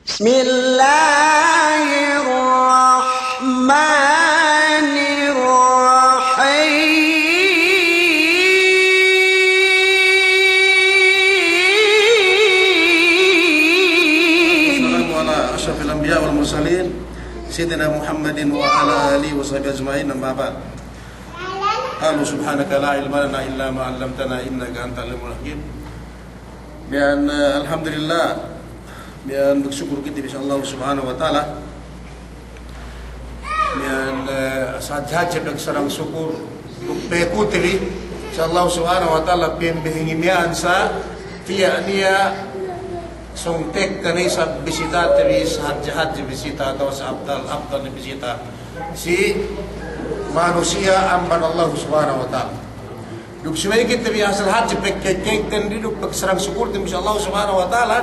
Bismillahirrahmanirrahim. Assalamu ala asyrafil anbiya wal mursalin Sayyidina Muhammadin wa ala alihi wa sahbihi ajma'in, amma ba'd. Qalu subhanaka la ilma lana illa ma 'allamtana innaka antal alimul hakim. Dan alhamdulillah, dan bersyukur kita bisa Allah Subhanahu wa taala. Dan sajaj dan sarang syukur pekutri Allah Subhanahu wa taala pembehingimian sa tia nia songtek kanisa bisita teris haji bisita atau sa abdal bisita si manusia amban Allah Subhanahu wa taala. Duk suai kita biasa haji pekekeken di duk sarang syukur tim Allah Subhanahu wa taala.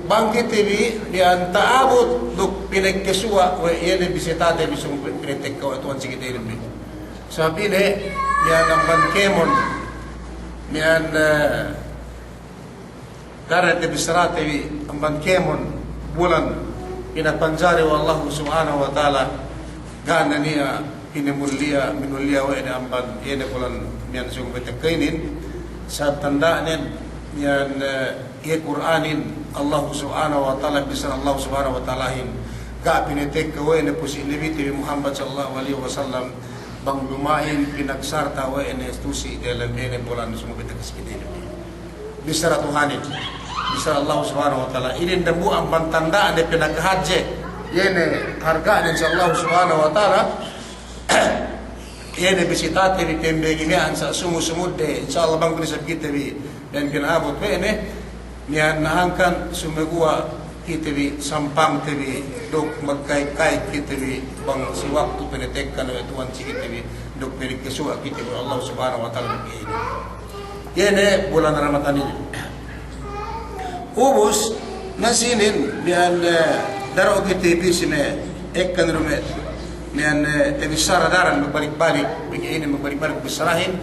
Bangkit TV di antaabot duk pinagkasua wa yene bisita de bisung pinitek ko atuan sige de rin. Sabi ne yan ang bankemon yan darat de bisara TV ang bankemon bulan pinapanjari wa Allah Subhanahu wa taala gana niya pinamulya minulya wa ene amban yene bulan yan sung pitakainin sa tanda nen yan ye Qur'anin Allah Subhanahu wa taala bisa Allah Subhanahu wa taala hin ga pinitek ko ene pusi libiti Muhammad sallallahu alaihi wasallam bang lumain pinagsarta wa ene tusi dalam ene bulan sumubit kaskidin bisa Tuhanin bisa Allah Subhanahu wa taala ini dembu ang pantanda ane pinaghaje yene harga ane Allah Subhanahu wa taala yene bisitate bi pembegimian sa sumu-sumude insyaallah bang bisa kita bi dan kinabot wa ene niyan nahangkan sumegua kita bi sampang tebi dok magkay-kay kita bi bang si waktu pinitekkan o tuan si kita bi dok perikasua kita bi Allah Subhanahu wa taala ini. Yene bulan Ramadan ini. Ubus nasinin niyan daro kita bi sine ekkan rumet niyan tebi saradaran magbalik-balik bigi ini magbalik-balik bisarahin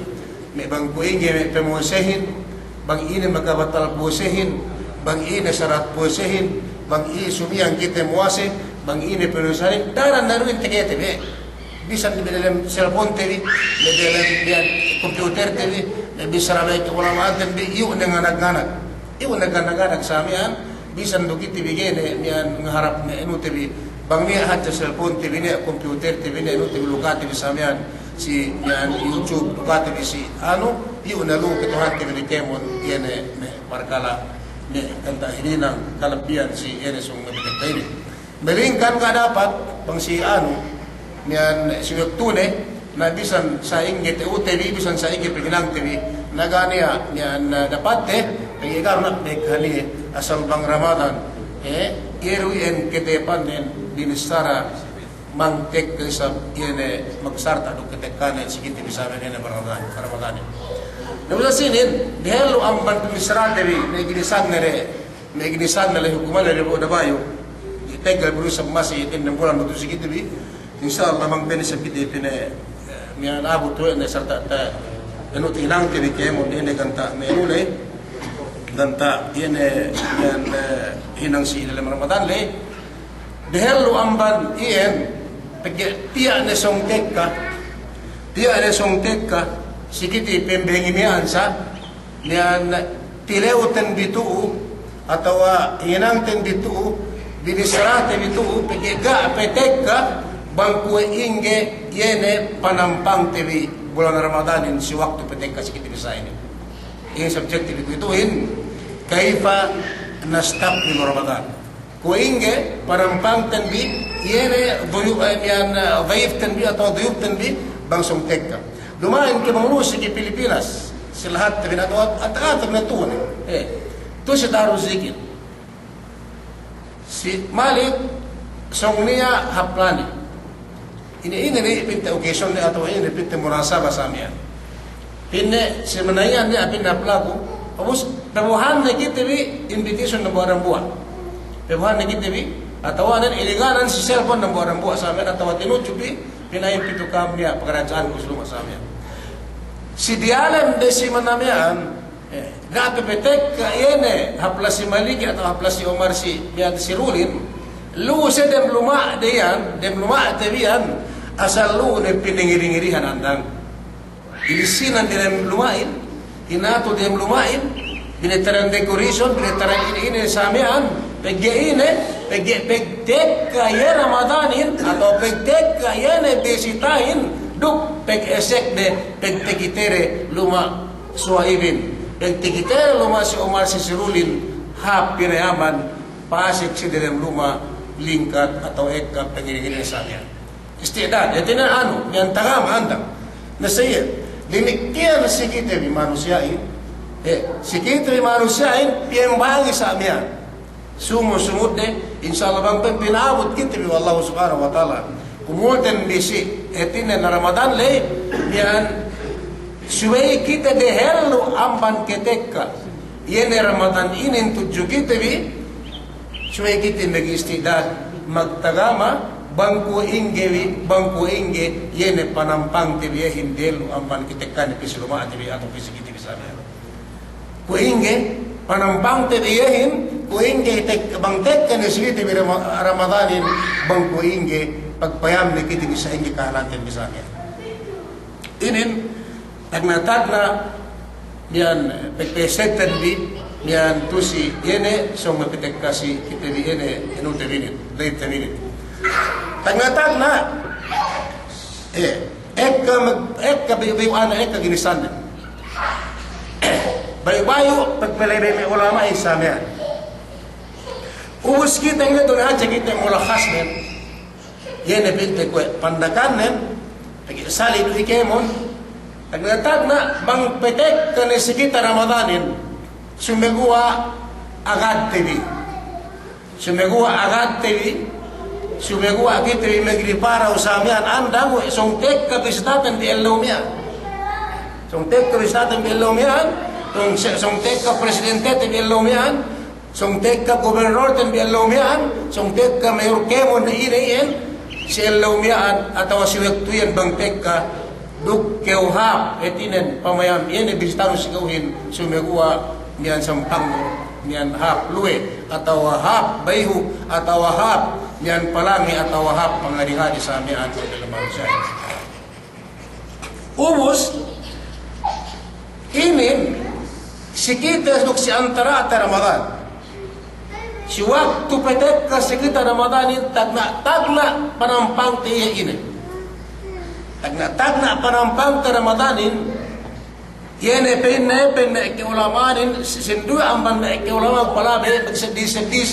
may bang kuingi may pemusehin bang ini magabatal pusehin, bang ini syarat pusehin, bang ini sumiyang kita muase, bang ini penusarin, daran naruin tegete be. Bisa di dalam cellphone TV, di dalam komputer TV, bisa ramai ke ulama-ulama be iu dengan anak-anak. Iu dengan anak-anak samian bisa nduk TV gene nian ngharap ne enu TV. Bang ni haja cellphone TV ne komputer TV ne enu TV lukat TV samian si yan YouTube lukat TV si anu iu na lu ketuhan TV ni kemon yene markala ne kanta hininang kalabian si ene sung nabigay ini. Melingkan ka dapat bang si anu niyan si wektune na bisan sa inggit UTV bisan sa inggit piginang TV nagania niyan dapat pengigar na mekhani asal bang Ramadan iruin ketepan den dinistara mangtek sa yene magsarta do ketekane sigiti bisa ene Ramadan. Namun sinin dihelu amban pemisran dari neginisan nere hukuman dari buat bayu ditegal berusaha masih itu 6 bulan betul segitu bi insyaallah mang beni sabiti pine mian abu tu ene serta ta enu tinang ke kemo ene kanta menule dan ta ene yang hinang si dalam Ramadan le dihelu amban ien tia ne songtekka sikiti pembengimian sa niyan tileutan bituu atau hinangten bituu binisrate bituu pegega petekka bangku inge yene panampang tebi bulan Ramadanin si waktu petekka sikiti bisa ini subjektif ituin kaifa nastaqbil Ramadan ku inge panampang tenbi yene duyub yan dhaif tenbi atau duyub tenbi bang songtekka lumayan ke manglusi ke Pilipinas silahat tabi na at na tuwan to si daru zikir si Malik song niya haplani ini pinta occasion ni atau ini pinta murasabah sa miya pinne si manayan niya pinna plago tapos pebuhan na kita bi invitation na buwan pebuhan na kita bi atawanan iliganan si cellphone na buwan sa miya atawa tinuchubi pinayin pito kam niya pagkarajaan ko suluma sa miya si dialam de si manamian gato petek ka ene hapla si Maliki atau hapla si Omar si biad si Rulin lu sa dem luma diyan, dem luma tabian, asal lu ne piningiri-ngirihan andang. Ilisinan dem lumain, hinato dem lumain, binetaran decoration, binetaran ini samian, pegtek kaya Ramadanin, atau pegtek kaya ne besitain, duk peg-esek de pegtekitere luma suaibin, pegtekitere luma si Omar Sisirulin, hap pinayaman, pasik si dalam luma lingkat atau ekap pengiri-ngiri samian. Istidad, ito na ano, yang tangam andang, na saya, demikian si kita di manusiain, si kita di manusiain, piyambagi sa amin. Sumut de, insyaAllah bang pinabot kita bi Allah subhanahu wa ta'ala. Kumutan bisi, etin na Ramadan le, yan, suway kita de hello amban ketekka. Yan Ramadan inin tuju kita bi, suway kita mag-istidad, magtagama, bangku inge, yan panampang tibi, hindelo amban ketekka ni pisiluma tibi, atau pisikiti bisabi. Kuinge, panampang tibiyahin, kuinge bang tekka ni sili tibi Ramadanin, bang kuinge, pagpayam ni kiti bisa inge kahalantin bisanya. Inin, tagna yan pagpesetan di, yan tusi, yene, song mapitek kasi kita di yene, inute minit, late minute. Tagna, ekka biwana, ekka ginisan. Bayo-bayo, pagpalay may ulama isama yan. Ubus kita nga doon aja kita mulakas nen. Yan na pinti ko, pandakan nen, pag-isali doon ikemon, naglatag na, bang petek ka na si kita Ramadanin, sumiguwa agad TV. Sumiguwa agad TV, sumiguwa kita yung magripara usamihan, andang, song tek ka bisitatan di Elomian. Song tek ka bisitatan di Elomian, song teka presidente te bialomian, song teka gobernador te bialomian, song teka mayor kemon na inayin, si elomian atau si wektuyan bang teka duk keuhap etinen pamayam ini bisitaro sigawin sumegua niyan sampang niyan hap luwe atau hap bayhu atau hap niyan palangi atau hap pangadi-hadi sa amian sa dalam manusia. Ubus ini si kita duk si antara Ramadan. Si waktu petek ka si kita Ramadan ini tagna panampang tiya ini. Tagna panampang ta Ramadan ini. Yene penne ke ulamanin sindu amban ke ulama palabe sedih-sedih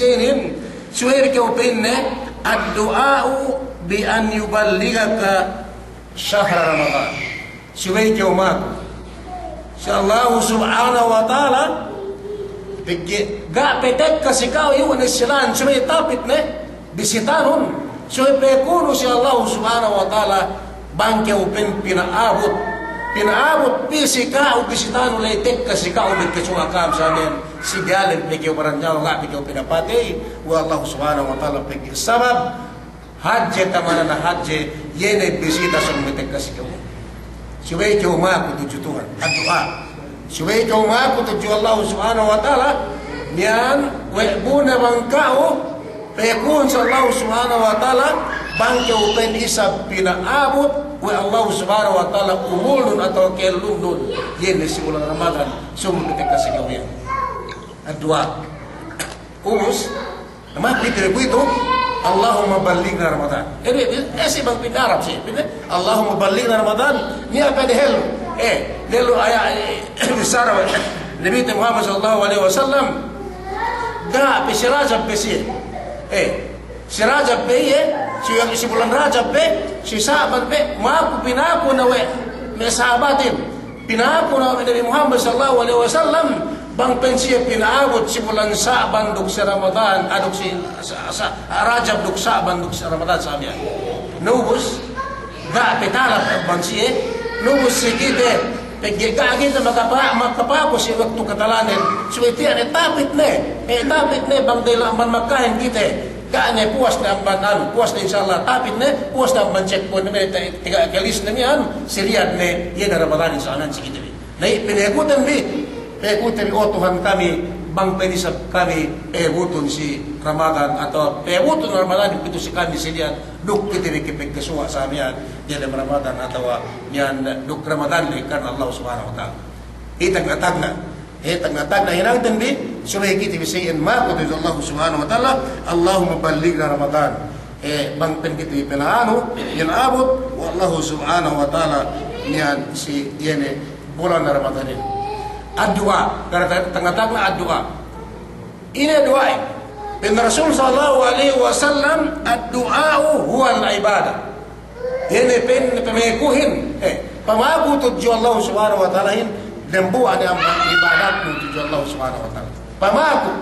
suwer ke penne ad-du'a'u bi an yuballighaka syahr Ramadan. Suwer ke umat Allah subhanahu wa ta'ala ga petek kasi kao iwan isilan sumay tapit ne bisitanun sumay pekuno si Allah subhanahu wa ta'ala bangke upin pinaabot bisi kao bisitanun leitek kasi kao bigkasungakam sa amin si galit bigyo paranyaw nga bigyo pinapati wa Allah subhanahu wa ta'ala bigyo sabab hadje tamana na hadje yene bisita sa umitek kasi kao. Siway kau maku tuju Tuhan, doa. Siway kau maku tuju Allah subhanahu wa ta'ala, niyan, webuna bangkao, pekun sa Allah subhanahu wa ta'ala, bangkao pen isab pinaabot, we Allah subhanahu wa ta'ala umulun atau kelundun, yan si ulang Ramadan, sumulitik kasi gawin. Doa. Umus, naman pitiribu itu, Allahumma ballighna Ramadan. Ini si bang pinarap sih. Allahumma ballighna Ramadan. Ni apa di helu? Delu ayat besar Nabi Muhammad sallallahu alaihi wasallam. Da pe Rajab pe si. Si Rajab pe si bulan Rajab pe, si Sa'ban pe, maapu pinapu na we sahabatin. Pinapu na Nabi Muhammad sallallahu alaihi wasallam. Bang pensiya pinaabot si bulan Sa'ban duk sa Ramadan, aduk si Rajab duk Sa'ban duk sa Ramadan sa amin. Nubus, ga petalat ang bansiya, nubus si kita, pagka kita makapapos si waktu katalanin, so iti tapit ne, bang dila ang makahin kita, Kaan ay puwas na ang banan, puwas na inshallah tapit na, puwas na ang checkpoint na may tiga kalis na miyan, siriyad na yan na Ramadan sa anan si kita. Na pinaikutan bi, pinaikutan bi o Tuhan kami, bang pwede sa kami ebuton si Ramadan atau ebuton Ramadan itu si kami silian duk kita dikipagkasuwa sa amin yan Ramadan atau yan duk Ramadan karena Allah subhanahu wa ta'ala itag natag na hinagdan bi sumay kita bisayin ma kutuj Allah subhanahu wa ta'ala Allahumma ballighna Ramadan bang pen kita ipinaano yan abot wa Allah subhanahu wa ta'ala yan si yan bulan Ramadan ini ad-doa karena tengah-tengah ad-doa ini doa bin Rasul sallallahu alaihi wasallam ad-doa huwa al-ibadah ini pemekuhin pamago tujuh Allah subhanahu wa ta'ala dan buat ang ibadat tujuh Allah subhanahu wa ta'ala pamago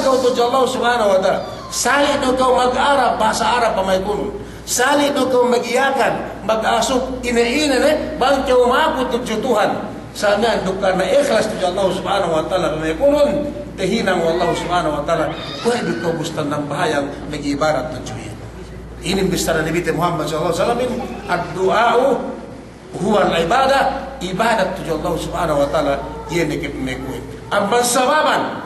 kau tujuh Allah subhanahu wa ta'ala sali do kau mag-arab bahasa Arab pamaikunon sali do kau mag-iyakan mag-asok ina-ina bang kau mago tujuh Tuhan sana karena ikhlas tujuh Allah subhanahu wa ta'ala pamaikunon tehinang Allah subhanahu wa ta'ala pwede kau bustan ng bahayang mag-ibarat tujuh ini besar Nabi Muhammad sallallahu alaihi wasallam ad-du'a'u huwa al-ibadah ibadat tujuh Allah subhanahu wa ta'ala yan ikipmekuin ang sababan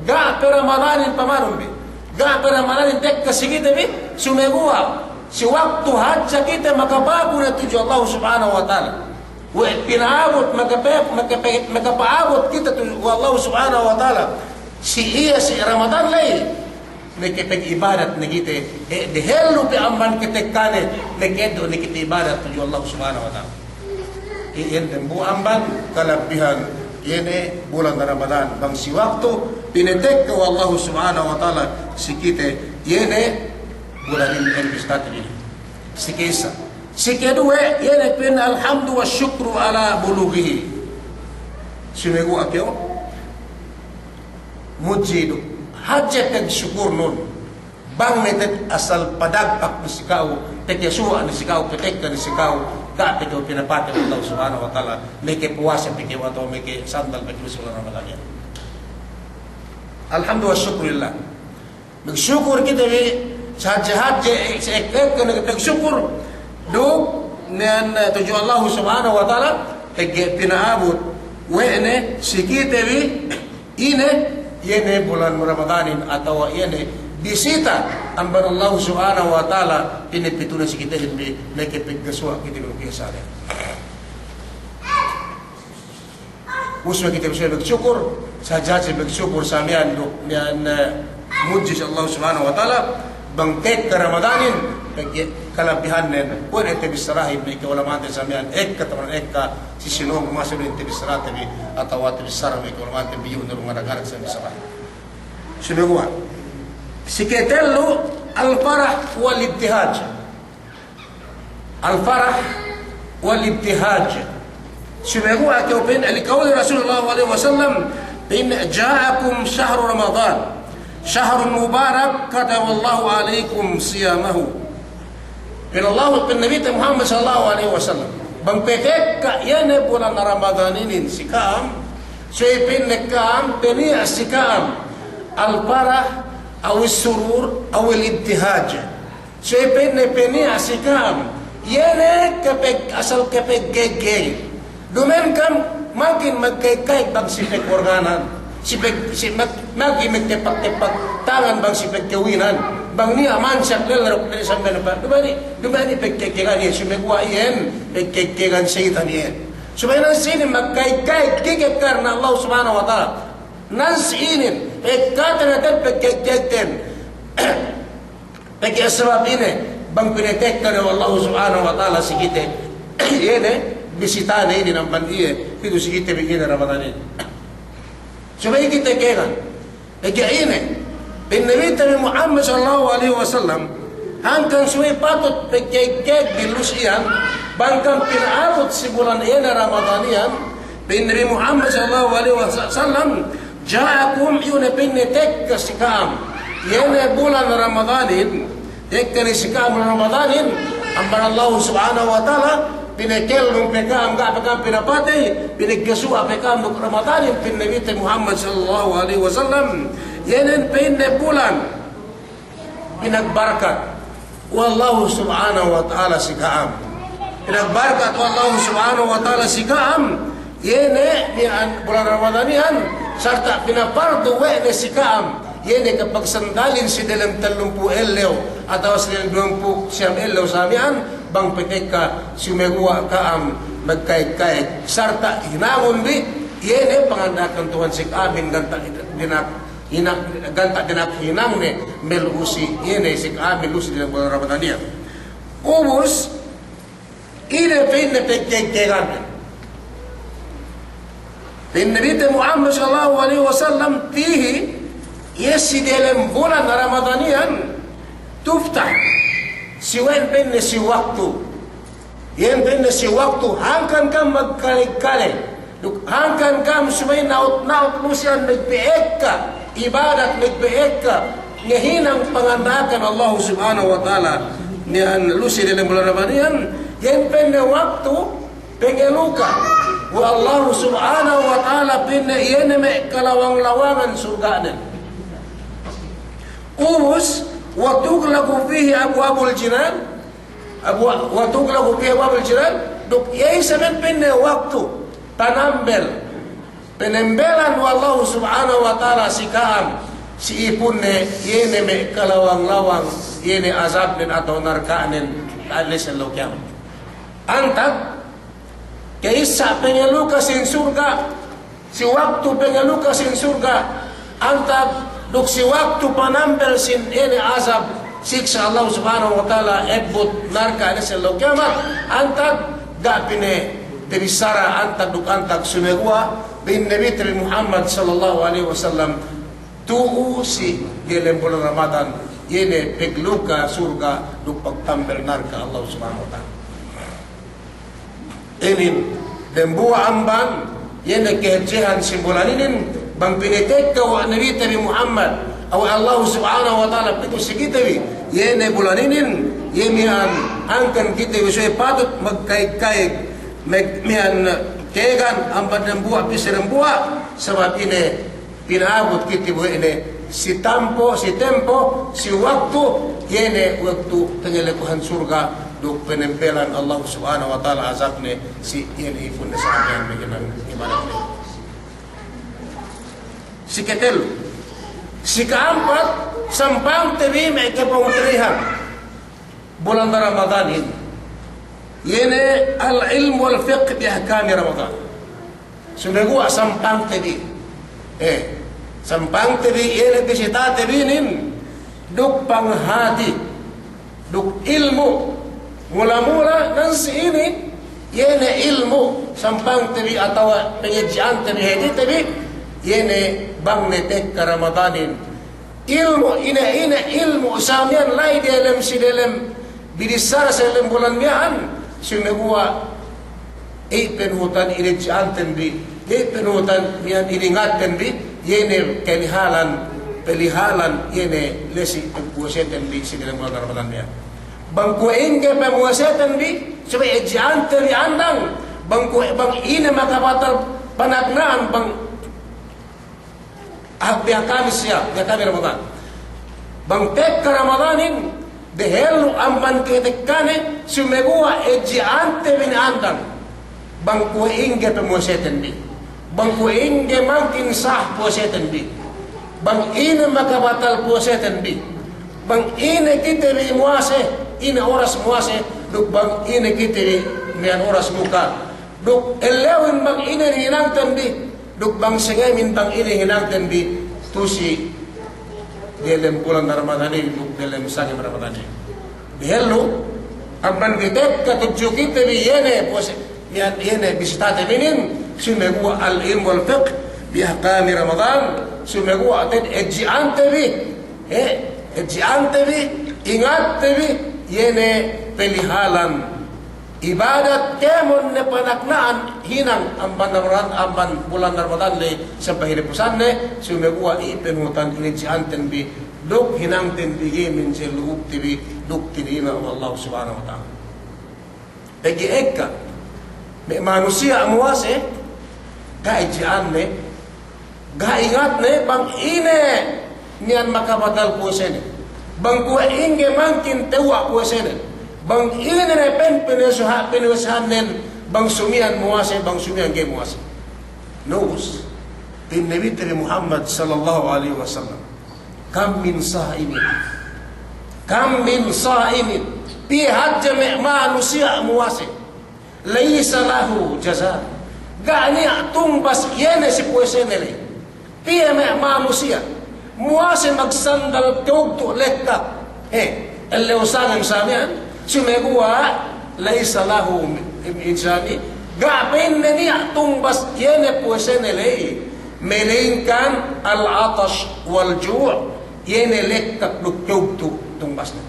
ga per Ramadanin pamanon bi ga per Ramadanin tek kasigita bi sumegua si waktu hajja kita makabago na tujuh Allah subhanahu wa ta'ala wa pinaabot makapaabot kita tujuh Allah subhanahu wa ta'ala si Ramadan lay nakipag-ibadat na kita dehelo pe amman kita kane nakedo nakita ibadat tujuh Allah subhanahu wa ta'ala iyan din buamban kalabihan yene bulan Ramadan bang si waktu pinetek ko Allah subhanahu wa ta'ala si kita yene bulan ini bistat ini si kesa si kedua yene pin alhamdu wa syukru ala bulughihi sumegu akyo mujidu hajat kag syukur nun bang metet asal padagpak ni sikaw pekyasua ni sikaw petek ni sikaw ka pekyo pinapati Allah subhanahu wa ta'ala meke puasa pekyo atau meke sandal pekyo sa Ramadan yan alhamdulillah syukurillah magsyukur kita sa hajat sa ekek ka nagsyukur duk nan tujuh Allah subhanahu wa ta'ala pekyo pinaabot wene sikite ine yene bulan Ramadanin atau yene bisita amban Allah subhanahu wa ta'ala pinipituna si kita hindi nakipigkaswa kita ng kiyasari uswa kita bisa bersyukur saja bersyukur sa miyan mujis Allah subhanahu wa ta'ala bangkit ka Ramadanin kalabihan nen kung ito bisarahin may kawalamatan sa miyan kataman si sinong masulun ito bisaratan atau ito bisara may kawalamatan biyo na lumanagarag sa bisarahin sumiguwa si ketello al-farah wal-ibtihaj al-farah wal-ibtihaj sumiguwa kaupin alikawli Rasulullah alaihi wasallam in ja'akum syahru Ramadan syahrun mubarak kataballahu alaikum siyamahu Allah bin Nabi Muhammad sallallahu alaihi wasallam bang petek ka yan bulan Ramadan ini sikam syepin nekam penia sikam al-farah aw surur aw al-ibtihaj syepin ne penia sikam yan kapeg asal kapeg gegeg dumen kam makin magkay-kay bang sipek organan sipek magi magtepak-tepak tangan bang sipek kawinan bang ni aman siya lalaro dari sampai nampak dumani pagkekegan yan sumegwa yan pagkekegan syaitan yan supaya nang sinin magkay-kay kikip karna Allah subhanahu wa ta'ala nang sinin pagkata natin pagkekeken pagkasabab ini bang pinetek ka na Allah subhanahu wa ta'ala sikite yan bisita na ini ng bandiye pito sikite bigyan na Ramadan ini supaya kita kegan pagkainin bin Nabi Muhammad sallallahu alaihi wasallam hanggang suwi patut pagkegeg bilusian bangkang pinaabot si bulan iyan na Ramadanian bin Nabi Muhammad sallallahu alaihi wasallam ja'akum yun pinitek kasikam yan bulan Ramadanin tek kasikam Ramadanin amban Allah subhanahu wa ta'ala pinekel nung pekam ga pekam pinapatay pinagkasua pekam nung Ramadanin bin Nabi Muhammad sallallahu alaihi wasallam yanin pinne bulan pinagbarkat wallahu subhanahu wa ta'ala sikaam pinagbarkat wallahu subhanahu wa ta'ala sikaam yene ni bulan Ramadan yan sarta pinapardo ne si kaam yene kapag sandalin si dalam 30 elew atau si dalam 20 elew sa amian bang peteka sumegwa kaam magkait-kait sarta hinangon bi yene pangandakan Tuhan si amin ganta dinak hinang ne melusi yene si amin lusi dalam bulan Ramadan dia ubus ine pinne pekkekegan Nabi Muhammad sallallahu alaihi wasallam fihi yesi dalam bulan Ramadanian tuftah siwen pinne si waktu yen pinne si waktu hangkan kam magkali-kali hangkan kam sumay naut lusian nagbeeka ibadat nagbeeka ngahinang pangandakan Allah subhanahu wa ta'ala niyan lusi dalam bulan Ramadanian yen pinne waktu pengeluka wa Allah subhanahu wa ta'ala pinne yen me kalawang-lawangan surganen ubus wa tuglagu fihi abwabul jinan wa tuglagu fihi abwabul jinan duk yai samen pinne waktu tanambel penembelan wa Allah subhanahu wa ta'ala sikaan si ipunne yene me kalawang-lawang yene azabnen atau narkanen alis ang lokyam antag kaisa pengeluka sin surga si waktu pengeluka sin surga antag duk si waktu panambel sin ini azab siksa Allah subhanahu wa ta'ala ebut narka ini sa kiamat antag gapine tebisara antag duk antag sumegwa bin Nabi Muhammad sallallahu alaihi wasallam tuhu si dalam bulan Ramadan yene pegluka surga duk pagtambel narka Allah subhanahu wa ta'ala ini dembuwa amban yene kehejihan simbolaninin bang pinitek ka wa Nabi Muhammad aw Allah subhanahu wa ta'ala pito sigitawi yene bulaninin yemian angkan kita wisay patut magkaig-kaig mian kegan amban ng buwa pisirang buwa sabab ini pinaabot kita buwa ini si tempo si waktu yene waktu pangilikuhan surga duk penempelan Allah subhanahu wa ta'ala azabne si yene ipun na sa amin bigyan ng ibadat niya si ketel si keempat sampang tebi may kapangutrihan bulan Ramadanin yene al-ilm wal-fiqh bi ahkami Ramadan sumegwa sampang tebi sampang tebi yene bisita tebinin duk panghati duk ilmu mula-mula nansi ini yene ilmu sampang tebi atau pengajian tebi hedi tebi yene bang netek ka Ramadanin ilmu ina ilmu usamian lay dalam si dalam bidisar sa dalam bulan mian sumegwa penutan inajian tebi penutan mian iningat tebi yene pelihalan yene lesi pagpuasin tebi si dalam bulan Ramadan mian bangkuin ke pemuasatan bi supaya ejian teri andang bang ina makabatal panagnaan bang biya kami siya biya kami Ramadan bang tek ka Ramadanin dehelu amban ketekane sumegua ejian teri andang bangkuin ke pemuasatan bi bangkuin ke makin sah puasatan bi bang ina makabatal puasatan bi bang ina kita ri muase ina oras muase duk bang ina kitiri mian oras muka duk elewin bang ina hinang tandi duk bang sengamin bang ina hinang tandi tusi dalam bulan Ramadan ini duk dalam sangim Ramadan ini dihelu amban kitek katudju kita bi yene pose mian yene bisita teminin sumegwa al-ilm wal-fiqh bi ahkami Ramadan sumegwa atin ejian tebi ejian tebi ingat tebi yene pelihalan ibadat kemon ne panaknaan hinang amban bulan Ramadan le sampai hidupusan ne sumegwa ipenutan ini janten bi duk hinang ten dige min selub tibi duk tinina Allah subhanahu wa ta'ala pegi ekka me manusia amuase kaijian ne gaingat ne bang ine nian makabatal puasene bang kuwa inge mangkin tewa puasene bang ine ne pen penusahan nen bang sumian muase bang sumian ge muase nubus Nabi Muhammad sallallahu alaihi wasallam. Kam min sa'imin. Kam min sa'imin. Pi hajja manusia muwasi. Laysa lahu jaza. Gani tumbas yene si puesenele. Pi manusia. Muwasi magsandal tugto lekka. Ele usangan samian. Sumegua laysa lahu insani. Gapin niya tumbas yene puesenele. Melainkan al-atash wal-ju' yene lekkat lukjugtu tumbas na.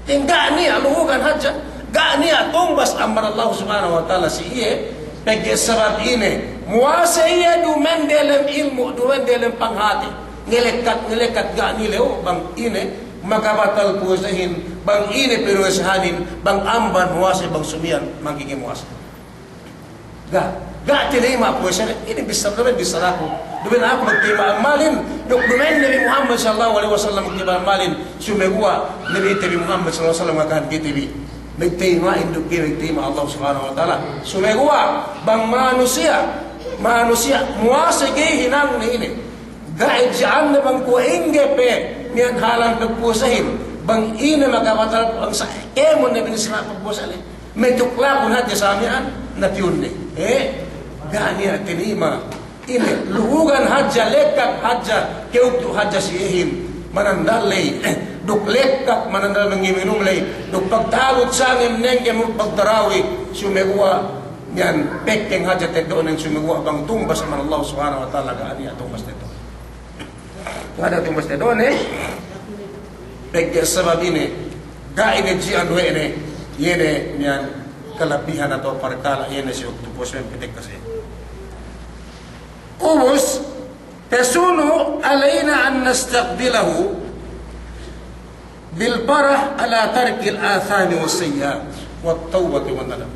Tingga niya luhugan haja. Ga niya tumbas amar Allah subhanahu wa ta'ala si iye. Pagye sabab ine. Muwasa iya dumen dalam ilmu, dumen dalam panghati. Ngelekat ga nileo bang ine. Makabatal puwasahin. Bang ine piruwasahanin. Bang amban muwasa bang sumian. Magiging muwasa. Ga tinima puwasahin. Ini bisa ako. Dumen ako magtima ang malin. Dumen Nabi Muhammad sallallahu alaihi wasallam magtima ang malin. Sumegua Nabi Muhammad sallallahu alaihi wasallam magkahan kitibi. Magtima induk magtima Allah subhanahu wa ta'ala. Sumegua bang manusia muwasa gay hinang na ini. Gaid siyaan na bang kuingge pe niyan halang pagpusahin. Bang ina magawatal ang sa kemon na binisira pagpusahin. May tukla ko natin sa amyan na tiyun ni. Gani at tinima. Ini luhugan haja lekat haja keutu haja sihim manandalay duk lekat manandal mengiminum lay duk pagtawad sa ngem nenge mo pagdarawi sumegwa yan pekeng haja tedo nang sumegwa bang tumbas man Allah subhanahu wa ta'ala gani at tumbas tedo. Ngada tumbas tedo pekge sabab ini gaine ji anu ene yene yan kalabihan atau perkala yene si uktu posmen pitek kasi. Ubus tasunu alaina an nastaqbilahu bil farah ala tarki al athami was sayyi'at wat tawbati wan nadam.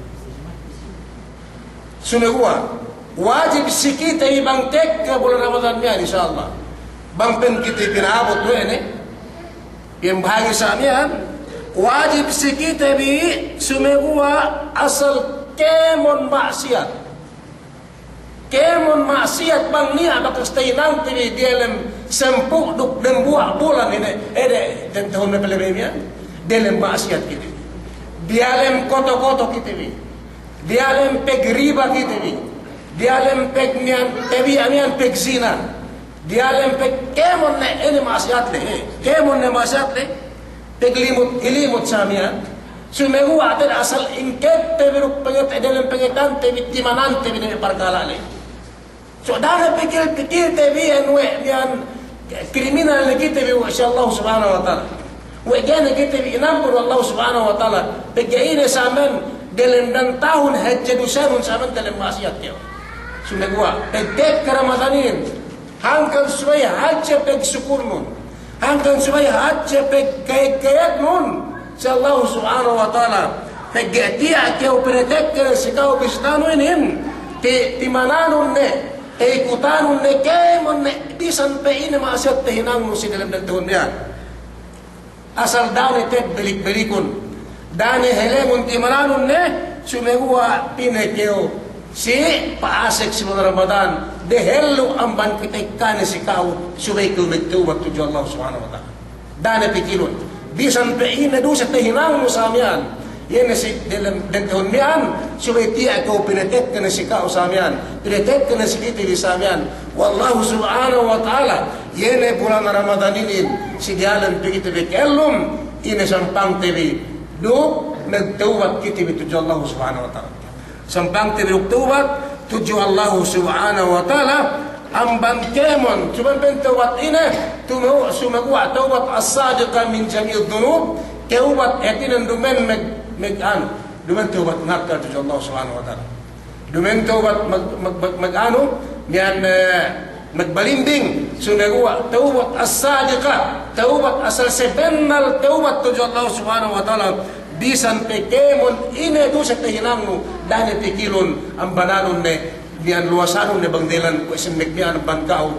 Sunagua wajib sikita ibang tek ke bulan Ramadan niya insyaallah. Bang pen kita pinaabot do ene yang bahagi sa amian wajib sikita bi sumegua asal kemon maksiat. Kemon maksiat bang niya bakas tayo nang tini dialem sempuk duk dan buah bulan ini dan tahun na pelebemian dialem maksiat kita dialem koto-koto kita dialem peg riba kita dialem peg niyan tebi amian peg zina dialem peg kemon na ini maksiat kemon na maksiat peg ilimot sa amian sumegua atin asal ingket tebi ruk penget dialem pengetan tebi timanan tebi na parkalali. So dahil pikir tebi yan kriminal na kita bi insya Allah subhanahu wa ta'ala. Wajana kita bi inampur Allah subhanahu wa ta'ala. Pagkain sa amin dalam dan tahun hajjadusan sa amin dalam maksiat kayo. Sumegwa, pagtek ka Ramadanin, hanggang subaya hajja pagsukur nun, hanggang subaya hajja pagkayag nun sa Allah subhanahu wa ta'ala. Pagkatiya kayo pinatek ka sa kao bistano inin, timananon ne, ikutanun ne kemon ne bisan pe ini maksiat tehinang no si dalam tahun niya asal daw ni tet belik-belikun dani helemon timananun ne sumegua pinekeo si paasek si mga Ramadan dehelu amban kitikane si kau subay kumitubat tuju Allah subhanahu wa ta'ala dani pikilun bisan pe ini dosa tehinang no sa amyan yan si dalam tahun niyan subay tiya ko pinatek ka na si kao sa amyan pinatek ka na si kitili sa amyan wallahu subhanahu wa ta'ala yan bulan Ramadan ini si dialan pikitili kellum ini sampang tibi duk nagtawat kitili tuju Allah subhanahu wa ta'ala sampang tibi nagtawat tuju Allah subhanahu wa ta'ala amban kemon cuman bentawat ini sumagwa tawat as-sadiqa min jami'id dunub tawat etinan dumen dumen tawbat nakal tuju Allah subhanahu wa ta'ala dumen tawbat magbalinding sunagwa tawbat as-sadiqa tawbat asal sebenal tawbat tuju Allah subhanahu wa ta'ala bisan pekemon ine dosa tehinang mo dahil pikilon ang bananon ne diyan luwasanon ne bangdelan ko isin megbian ang bangkao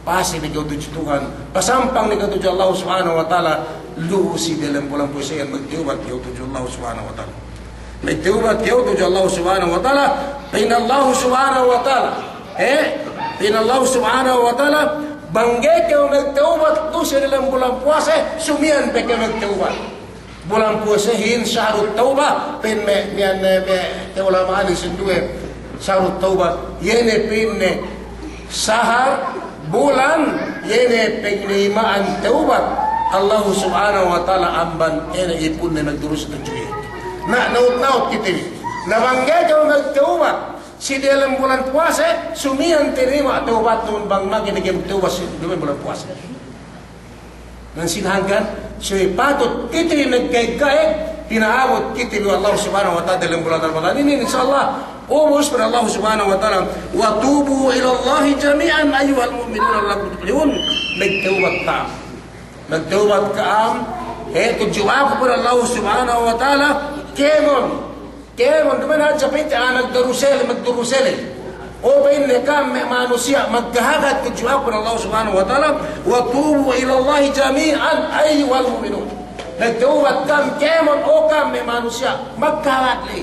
pasi ni Tuhan Tuhan pasampang ni Tuhan Allah subhanahu wa ta'ala lusi dalam bulan puasa yang magtiubat kau Tuhan Allah subhanahu wa ta'ala magtiubat kau Tuhan Allah subhanahu wa ta'ala pain Allah subhanahu wa ta'ala Allah subhanahu wa ta'ala bangge kau nagtaubat tu sa dalam bulan puasa sumian pe kau nagtaubat bulan puasa hin syahrut taubah pen me ulama ali sendue syahrut taubah yene pinne sahar bulan yene penerimaan taubat Allah subhanahu wa ta'ala amban ene ipun na nagdurus tujuh na naut kita na bangge kau nagtaubat si dalam bulan puasa sumian terima taubat nun bang magi naging taubat si dalam bulan puasa dan sinangkan so patut kita nagkay-kay pinaabot kita ni Allah subhanahu wa ta'ala dalam bulan Ramadan ini insyaallah umos pada Allah subhanahu wa ta'ala wa tubu ila Allah jami'an ayyuhal mu'minuna la'allakum tuflihun nagtaubat kaam tujuan kepada Allah subhanahu wa ta'ala kemon kemudian sampai magdurusel o bain kam manusia maghahagat tujuan kepada Allah subhanahu wa ta'ala wa tubu ila Allah jami'an ayyuhal mu'minun nagtaubat kam kemon o kam manusia maghahagat li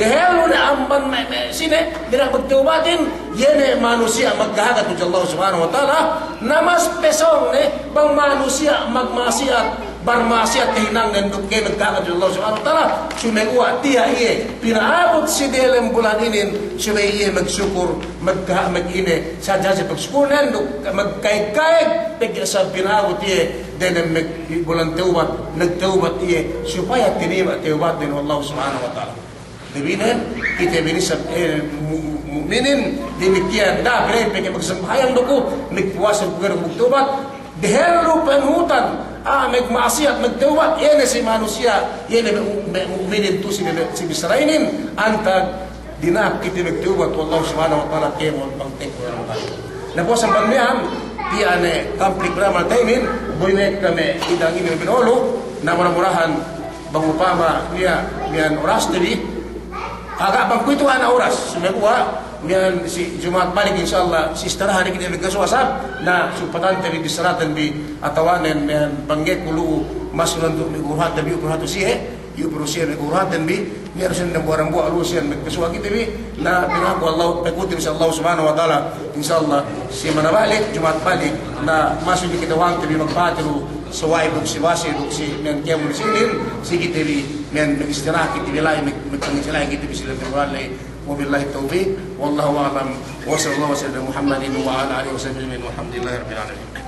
dahil na amban sine bila magtaubatin yene manusia maghahagat tujuan Allah subhanahu wa ta'ala namas pesong bang manusia magmasiat barmasiat kehinang dan dukke nagkakat Allah subhanahu wa ta'ala sumewa tiya iye pinaabot si dalam bulan ini sumay iye magsyukur mag-ine sadya sa pagsukunan magkaig-kaig pagya sa pinaabot iye dalam bulan taubat nagtaubat iye supaya tinima taubat din Allah subhanahu wa ta'ala dibinin kita binisab mu'minin demikian dah beray pagya magsampayang duko nagpuwasan pagya magtaubat dahil panutan magmaksiat magtaubat yan si manusia yan mu'minin tu si bisrainin antag dinak kita magtaubat wallahu subhanahu wa ta'ala kemon pangtek na po sa pagmiyam tiyan kamplik ramal taimin buinek kami idang ini binolo na murah-murahan bangupama niyan oras tadi agak bangkuituan na oras sumekuha mian si Jumat balik insyaallah si istirahat kita nagkasuasab na supatan tabi bisaratan bi atawanen mian bangge kulu masulan tu migurat tabi ukuratu sihe yu berusia miguratan bi ni harusnya nambuaran buah alusian magkasua kita bi na binaku Allah pakuti insyaallah subhanahu wa ta'ala insyaallah si manabalik Jumat balik na masuk kita wang tabi magpatiru sawai duk si wasi duk si mian kemu sinin si kita bi mian istirahat kita bilay magpangisilay kita bi sila berwalay وبالله التوفيق والله اعلم وصلى الله وسلم محمد وعلى اله وصحبه اجمعين والحمد لله رب العالمين